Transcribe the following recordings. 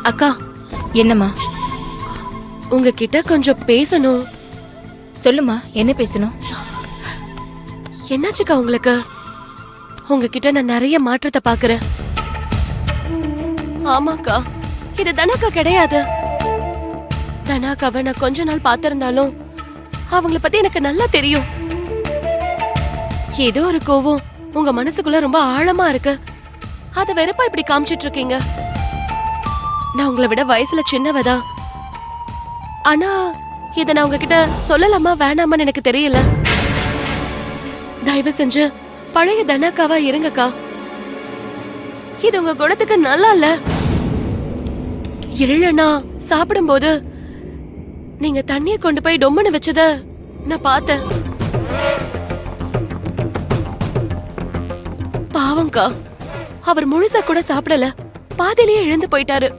அக்கா, என்னம்மா? உங்ககிட்ட கொஞ்சம் பேசணும். சொல்லுமா, என்ன பேசணும்? என்னாச்சுக்கா உங்களுக்கு? உங்ககிட்ட நான் நிறைய மாற்றத்தை பாக்குறேன். ஆமாக்கா, இது தனாக்கா கிடையாது. தனாக்காவை நான் கொஞ்ச நாள் பார்த்திருந்தாலும் அவங்கள பத்தி எனக்கு நல்லா தெரியும். ஏதோ ஒரு கோவம் உங்க மனசுக்குள்ள ரொம்ப ஆழமா இருக்கு. அத வெறுப்பா இப்படி காமிச்சிட்டு இருக்கீங்க. நான் உங்களை விட வயசுல சின்னவதான். ஆனா இத நான் உங்ககிட்ட சொல்லலாமா வேணாமான்னு எனக்கு தெரியல. தயவு செஞ்சு பழைய தனாக்காவா இருங்கக்கா. இது உங்க குணத்துக்கு நல்லா இல்ல. இல்லைன்னா சாப்பிடும்போது நீங்க தண்ணிய கொண்டு போய் டொம்முன்னு வச்சத நான் பார்த்தேன். பாவம்க்கா, அவர் முழுசா கூட சாப்பிடல, பாதியிலேயே எழுந்து போயிட்டாரு.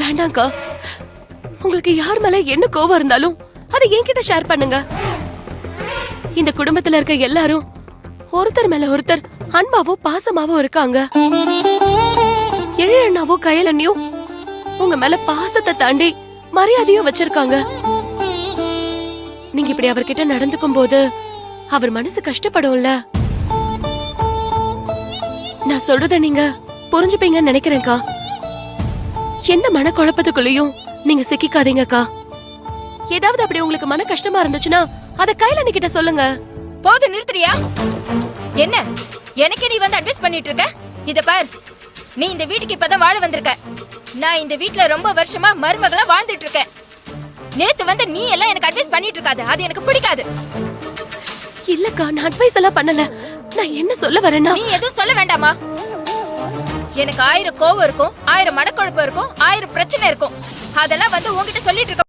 வேண்டாம்க்கா, உங்களுக்கு யார் மேல என்ன கோவம் இருந்தாலும் அதை என்கிட்ட ஷேர் பண்ணுங்க. இந்த குடும்பத்துல இருக்க எல்லாரும் ஒருத்தர் மேல ஒருத்தர் அன்பாவோ பாசமாவோ இருக்காங்க. எழிலண்ணாவோ கையலண்ணியும் உங்க மேல பாசத்தை தாண்டி மரியாதையும் வச்சிருக்காங்க. நீங்க இப்படி அவர்கிட்ட நடந்துக்கும் போது அவர் மனசு கஷ்டப்படும்ல. நான் சொல்றத நீங்க புரிஞ்சுப்பீங்கன்னு நினைக்கிறேன்க்கா. எந்த மனக்குழப்பத்துக்குள்ளயும் நீங்க சிக்கிக்காதீங்கக்கா. ஏதாவது அப்படி உங்களுக்கு மன கஷ்டமா இருந்துச்சுன்னா அத கையில கிட்ட சொல்லுங்க. போது, நிறுத்துறியா? என்ன எனக்கு நீ வந்து அட்வைஸ் பண்ணிட்டு இருக்க? இத பார், நீ இந்த வீட்டுக்கு இப்பதான் வாழ வந்திருக்க. நான் இந்த வீட்ல ரொம்ப வருஷமா மருமகளா வாழ்ந்துட்டு இருக்கேன். நேத்து வந்து நீ எல்லாம் எனக்கு அட்வைஸ் பண்ணிட்டு இருக்காது, அது எனக்கு பிடிக்காது. இல்லக்கா, நான் அட்வைஸ் எல்லாம் பண்ணல. நான் என்ன சொல்ல வரேன்னா, நீ எதுவும் சொல்ல வேண்டாமா? எனக்கு 1000 கோவம் இருக்கும், 1000 மனக்குழப்பம் இருக்கும், 1000 பிரச்சனை இருக்கும். அதெல்லாம் வந்து உன்கிட்ட சொல்லிட்டு இருக்க